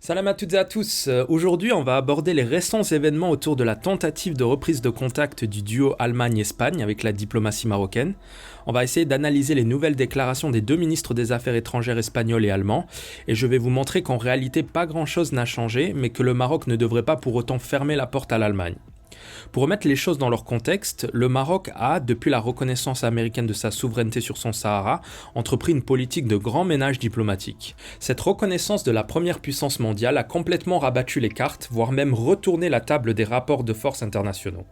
Salam à toutes et à tous. Aujourd'hui, on va aborder les récents événements autour de la tentative de reprise de contact du duo Allemagne-Espagne avec la diplomatie marocaine. On va essayer d'analyser les nouvelles déclarations des deux ministres des Affaires étrangères espagnols et allemands. Et je vais vous montrer qu'en réalité, pas grand-chose n'a changé, mais que le Maroc ne devrait pas pour autant fermer la porte à l'Allemagne. Pour remettre les choses dans leur contexte, le Maroc a, depuis la reconnaissance américaine de sa souveraineté sur son Sahara, entrepris une politique de grand ménage diplomatique. Cette reconnaissance de la première puissance mondiale a complètement rabattu les cartes, voire même retourné la table des rapports de force internationaux.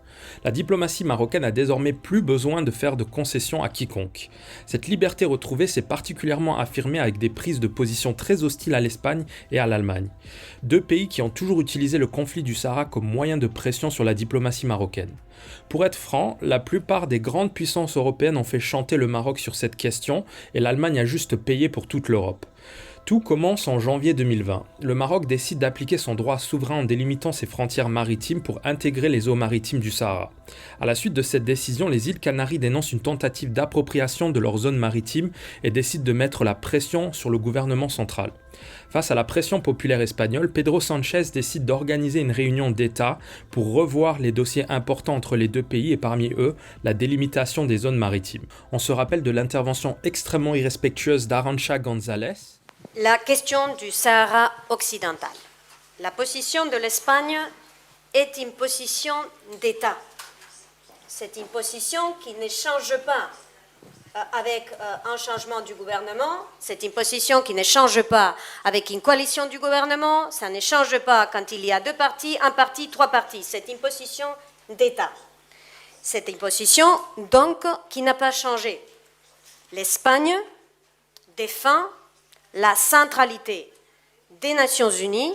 La diplomatie marocaine a désormais plus besoin de faire de concessions à quiconque. Cette liberté retrouvée s'est particulièrement affirmée avec des prises de position très hostiles à l'Espagne et à l'Allemagne. Deux pays qui ont toujours utilisé le conflit du Sahara comme moyen de pression sur la diplomatie marocaine. Pour être franc, la plupart des grandes puissances européennes ont fait chanter le Maroc sur cette question et l'Allemagne a juste payé pour toute l'Europe. Tout commence en janvier 2020. Le Maroc décide d'appliquer son droit souverain en délimitant ses frontières maritimes pour intégrer les eaux maritimes du Sahara. À la suite de cette décision, les îles Canaries dénoncent une tentative d'appropriation de leur zone maritime et décident de mettre la pression sur le gouvernement central. Face à la pression populaire espagnole, Pedro Sánchez décide d'organiser une réunion d'État pour revoir les dossiers importants entre les deux pays et parmi eux, la délimitation des zones maritimes. On se rappelle de l'intervention extrêmement irrespectueuse d'Arantxa González. La question du Sahara occidental. La position de l'Espagne est une position d'État. C'est une position qui ne change pas avec un changement du gouvernement, c'est une position qui ne change pas avec une coalition du gouvernement, ça ne change pas quand il y a deux partis, un parti, trois partis. C'est une position d'État. C'est une position, donc, qui n'a pas changé. L'Espagne défend la centralité des Nations Unies.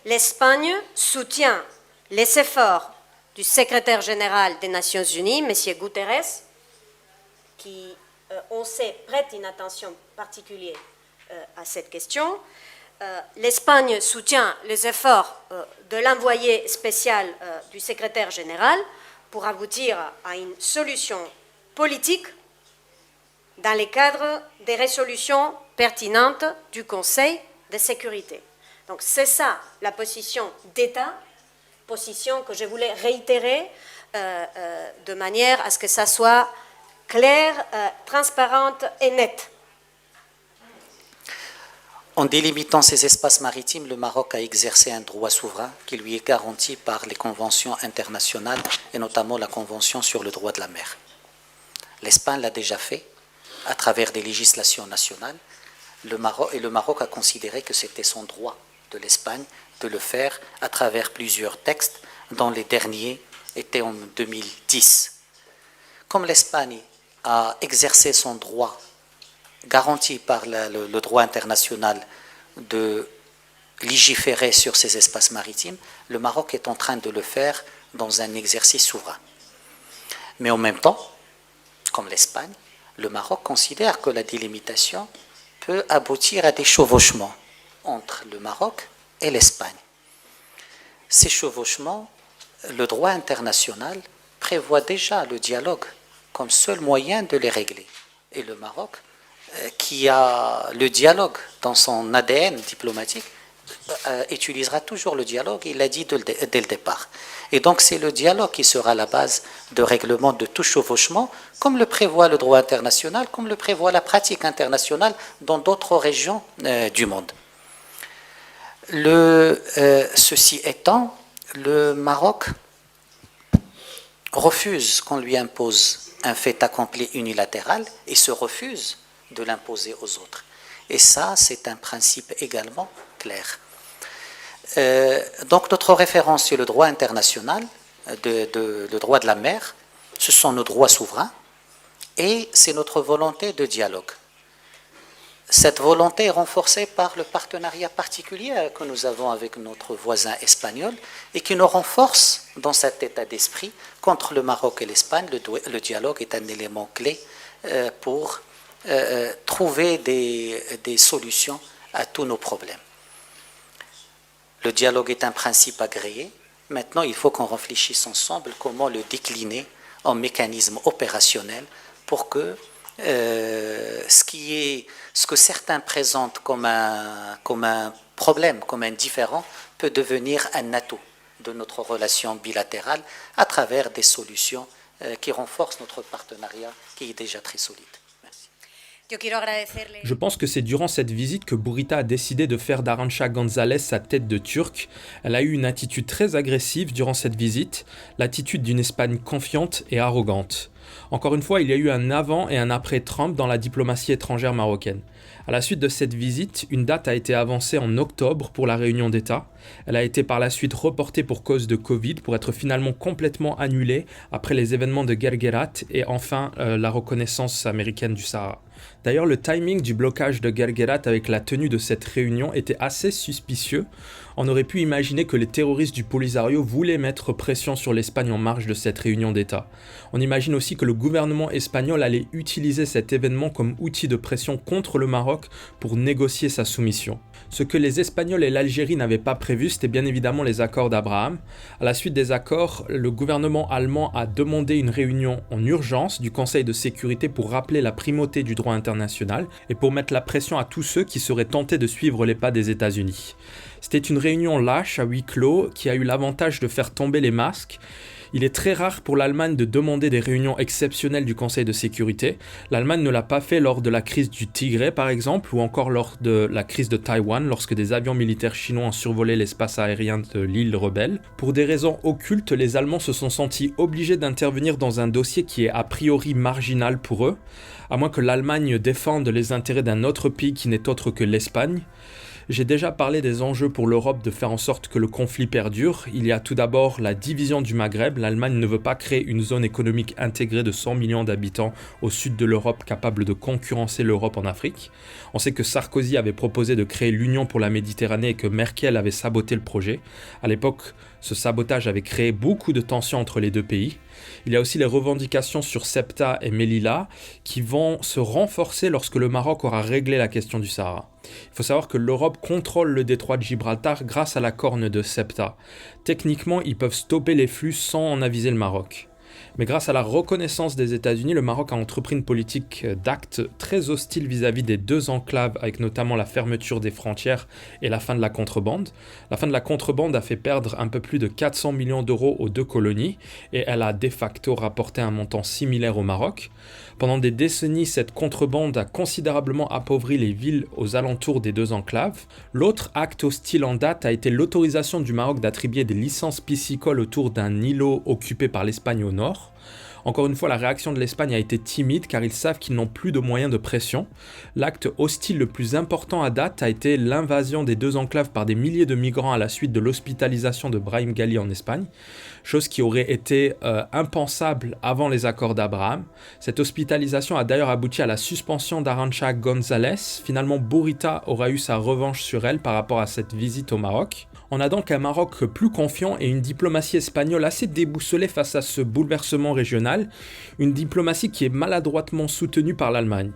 L'Espagne soutient les efforts du secrétaire général des Nations Unies, M. Guterres, qui, on sait, prête une attention particulière à cette question. L'Espagne soutient les efforts de l'envoyé spécial du secrétaire général pour aboutir à une solution politique dans le cadre des résolutions pertinentes du Conseil de sécurité. Donc c'est ça la position d'État, position que je voulais réitérer de manière à ce que ça soit claire, transparente et nette. En délimitant ces espaces maritimes, le Maroc a exercé un droit souverain qui lui est garanti par les conventions internationales et notamment la Convention sur le droit de la mer. L'Espagne l'a déjà fait à travers des législations nationales. Le Maroc a considéré que c'était son droit de l'Espagne de le faire à travers plusieurs textes, dont les derniers étaient en 2010. Comme l'Espagne a exercé son droit garanti par le droit international de légiférer sur ces espaces maritimes, le Maroc est en train de le faire dans un exercice souverain. Mais en même temps, comme l'Espagne, le Maroc considère que la délimitation peut aboutir à des chevauchements entre le Maroc et l'Espagne. Ces chevauchements, le droit international prévoit déjà le dialogue comme seul moyen de les régler. Et le Maroc, qui a le dialogue dans son ADN diplomatique, utilisera toujours le dialogue, il l'a dit dès le départ. Et donc c'est le dialogue qui sera la base de règlement de tout chevauchement, comme le prévoit le droit international, comme le prévoit la pratique internationale dans d'autres régions du monde. Ceci étant, le Maroc refuse qu'on lui impose un fait accompli unilatéral et se refuse de l'imposer aux autres. Et ça, c'est un principe également clair. Donc notre référence sur le droit international, le droit de la mer, ce sont nos droits souverains et c'est notre volonté de dialogue. Cette volonté est renforcée par le partenariat particulier que nous avons avec notre voisin espagnol et qui nous renforce dans cet état d'esprit qu'entre le Maroc et l'Espagne, le dialogue est un élément clé pour trouver des solutions à tous nos problèmes. Le dialogue est un principe agréé. Maintenant, il faut qu'on réfléchisse ensemble comment le décliner en mécanisme opérationnel pour que ce que certains présentent comme un problème, comme un différend, peut devenir un atout de notre relation bilatérale à travers des solutions qui renforcent notre partenariat qui est déjà très solide. Merci. Je pense que c'est durant cette visite que Burita a décidé de faire d'Arantxa González sa tête de Turc. Elle a eu une attitude très agressive durant cette visite, l'attitude d'une Espagne confiante et arrogante. Encore une fois, il y a eu un avant et un après Trump dans la diplomatie étrangère marocaine. À la suite de cette visite, une date a été avancée en octobre pour la réunion d'État. Elle a été par la suite reportée pour cause de Covid pour être finalement complètement annulée après les événements de Guerguerat et enfin la reconnaissance américaine du Sahara. D'ailleurs, le timing du blocage de Guerguerat avec la tenue de cette réunion était assez suspicieux. On aurait pu imaginer que les terroristes du Polisario voulaient mettre pression sur l'Espagne en marge de cette réunion d'État. On imagine aussi que le gouvernement espagnol allait utiliser cet événement comme outil de pression contre le Maroc pour négocier sa soumission. Ce que les Espagnols et l'Algérie n'avaient pas prévu, c'était bien évidemment les accords d'Abraham. À la suite des accords, le gouvernement allemand a demandé une réunion en urgence du Conseil de sécurité pour rappeler la primauté du droit international et pour mettre la pression à tous ceux qui seraient tentés de suivre les pas des États-Unis. C'était une réunion lâche à huis clos qui a eu l'avantage de faire tomber les masques. Il est très rare pour l'Allemagne de demander des réunions exceptionnelles du Conseil de sécurité. L'Allemagne ne l'a pas fait lors de la crise du Tigray par exemple, ou encore lors de la crise de Taïwan, lorsque des avions militaires chinois ont survolé l'espace aérien de l'île rebelle. Pour des raisons occultes, les Allemands se sont sentis obligés d'intervenir dans un dossier qui est a priori marginal pour eux, à moins que l'Allemagne défende les intérêts d'un autre pays qui n'est autre que l'Espagne. J'ai déjà parlé des enjeux pour l'Europe de faire en sorte que le conflit perdure. Il y a tout d'abord la division du Maghreb. L'Allemagne ne veut pas créer une zone économique intégrée de 100 millions d'habitants au sud de l'Europe capable de concurrencer l'Europe en Afrique. On sait que Sarkozy avait proposé de créer l'Union pour la Méditerranée et que Merkel avait saboté le projet. À l'époque, ce sabotage avait créé beaucoup de tensions entre les deux pays. Il y a aussi les revendications sur Ceuta et Melilla qui vont se renforcer lorsque le Maroc aura réglé la question du Sahara. Il faut savoir que l'Europe contrôle le détroit de Gibraltar grâce à la corne de Ceuta. Techniquement, ils peuvent stopper les flux sans en aviser le Maroc. Mais grâce à la reconnaissance des États-Unis, le Maroc a entrepris une politique d'actes très hostile vis-à-vis des deux enclaves, avec notamment la fermeture des frontières et la fin de la contrebande. La fin de la contrebande a fait perdre un peu plus de 400 millions d'euros aux deux colonies, et elle a de facto rapporté un montant similaire au Maroc. Pendant des décennies, cette contrebande a considérablement appauvri les villes aux alentours des deux enclaves. L'autre acte hostile en date a été l'autorisation du Maroc d'attribuer des licences piscicoles autour d'un îlot occupé par l'Espagne au nord. Encore une fois, la réaction de l'Espagne a été timide car ils savent qu'ils n'ont plus de moyens de pression. L'acte hostile le plus important à date a été l'invasion des deux enclaves par des milliers de migrants à la suite de l'hospitalisation de Brahim Ghali en Espagne, chose qui aurait été impensable avant les accords d'Abraham. Cette hospitalisation a d'ailleurs abouti à la suspension d'Arantxa González. Finalement, Burita aura eu sa revanche sur elle par rapport à cette visite au Maroc. On a donc un Maroc plus confiant et une diplomatie espagnole assez déboussolée face à ce bouleversement régional, une diplomatie qui est maladroitement soutenue par l'Allemagne.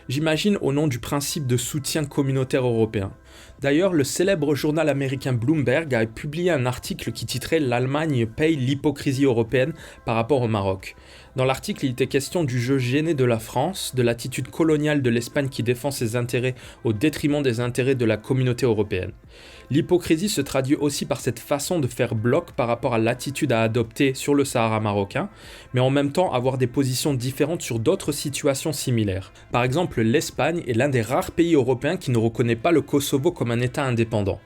J'imagine au nom du principe de soutien communautaire européen. D'ailleurs, le célèbre journal américain Bloomberg a publié un article qui titrait « L'Allemagne paye l'hypocrisie européenne par rapport au Maroc ». Dans l'article, il était question du jeu gêné de la France, de l'attitude coloniale de l'Espagne qui défend ses intérêts au détriment des intérêts de la communauté européenne. L'hypocrisie se traduit aussi par cette façon de faire bloc par rapport à l'attitude à adopter sur le Sahara marocain, mais en même temps avoir des positions différentes sur d'autres situations similaires. Par exemple, l'Espagne est l'un des rares pays européens qui ne reconnaît pas le Kosovo comme un État indépendant.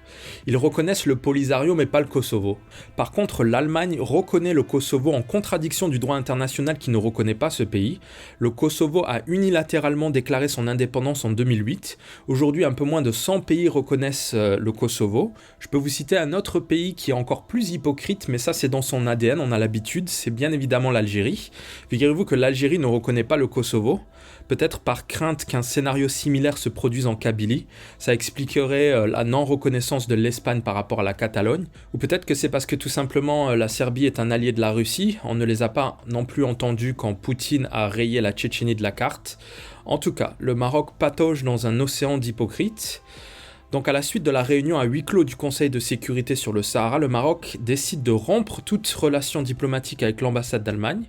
Ils reconnaissent le Polisario mais pas le Kosovo. Par contre, l'Allemagne reconnaît le Kosovo en contradiction du droit international qui ne reconnaît pas ce pays. Le Kosovo a unilatéralement déclaré son indépendance en 2008. Aujourd'hui, un peu moins de 100 pays reconnaissent le Kosovo. Je peux vous citer un autre pays qui est encore plus hypocrite, mais ça c'est dans son ADN, on a l'habitude, c'est bien évidemment l'Algérie. Figurez-vous que l'Algérie ne reconnaît pas le Kosovo, peut-être par crainte qu'un scénario similaire se produise en Kabylie. Ça expliquerait la non-reconnaissance de l'Espagne par rapport à la Catalogne, ou peut-être que c'est parce que tout simplement la Serbie est un allié de la Russie. On ne les a pas non plus entendus quand Poutine a rayé la Tchétchénie de la carte. En tout cas, le Maroc patauge dans un océan d'hypocrites. Donc à la suite de la réunion à huis clos du Conseil de sécurité sur le Sahara, le Maroc décide de rompre toute relation diplomatique avec l'ambassade d'Allemagne.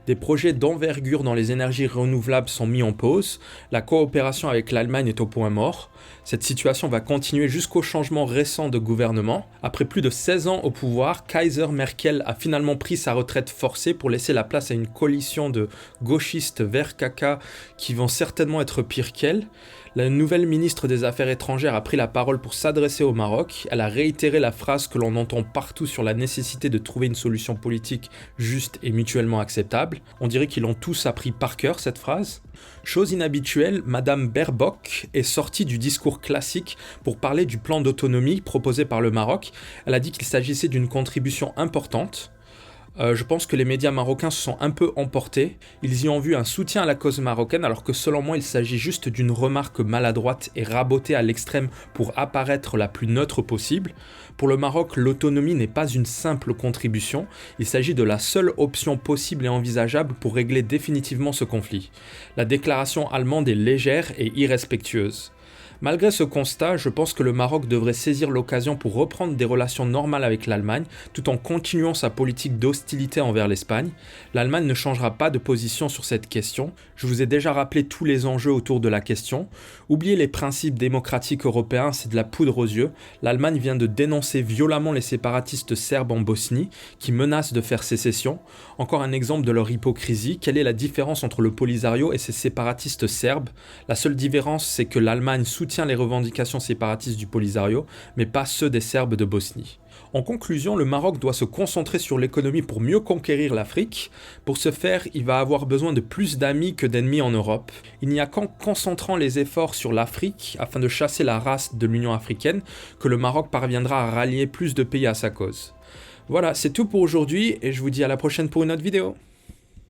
Des projets d'envergure dans les énergies renouvelables sont mis en pause, la coopération avec l'Allemagne est au point mort. Cette situation va continuer jusqu'au changement récent de gouvernement. Après plus de 16 ans au pouvoir, Kaiser Merkel a finalement pris sa retraite forcée pour laisser la place à une coalition de gauchistes verts caca qui vont certainement être pires qu'elle. La nouvelle ministre des Affaires étrangères a pris la parole pour s'adresser au Maroc. Elle a réitéré la phrase que l'on entend partout sur la nécessité de trouver une solution politique juste et mutuellement acceptable. On dirait qu'ils l'ont tous appris par cœur, cette phrase. Chose inhabituelle, Madame Baerbock est sortie du discours classique pour parler du plan d'autonomie proposé par le Maroc. Elle a dit qu'il s'agissait d'une contribution importante. Je pense que les médias marocains se sont un peu emportés. Ils y ont vu un soutien à la cause marocaine alors que selon moi il s'agit juste d'une remarque maladroite et rabotée à l'extrême pour apparaître la plus neutre possible. Pour le Maroc, l'autonomie n'est pas une simple contribution, il s'agit de la seule option possible et envisageable pour régler définitivement ce conflit. La déclaration allemande est légère et irrespectueuse. Malgré ce constat, je pense que le Maroc devrait saisir l'occasion pour reprendre des relations normales avec l'Allemagne, tout en continuant sa politique d'hostilité envers l'Espagne. L'Allemagne ne changera pas de position sur cette question. Je vous ai déjà rappelé tous les enjeux autour de la question. Oubliez les principes démocratiques européens, c'est de la poudre aux yeux. L'Allemagne vient de dénoncer violemment les séparatistes serbes en Bosnie, qui menacent de faire sécession. Encore un exemple de leur hypocrisie. Quelle est la différence entre le Polisario et ces séparatistes serbes? La seule différence, c'est que l'Allemagne soutient les revendications séparatistes du Polisario, mais pas ceux des Serbes de Bosnie. En conclusion, le Maroc doit se concentrer sur l'économie pour mieux conquérir l'Afrique. Pour ce faire, il va avoir besoin de plus d'amis que d'ennemis en Europe. Il n'y a qu'en concentrant les efforts sur l'Afrique, afin de chasser la race de l'Union africaine, que le Maroc parviendra à rallier plus de pays à sa cause. Voilà, c'est tout pour aujourd'hui, et je vous dis à la prochaine pour une autre vidéo.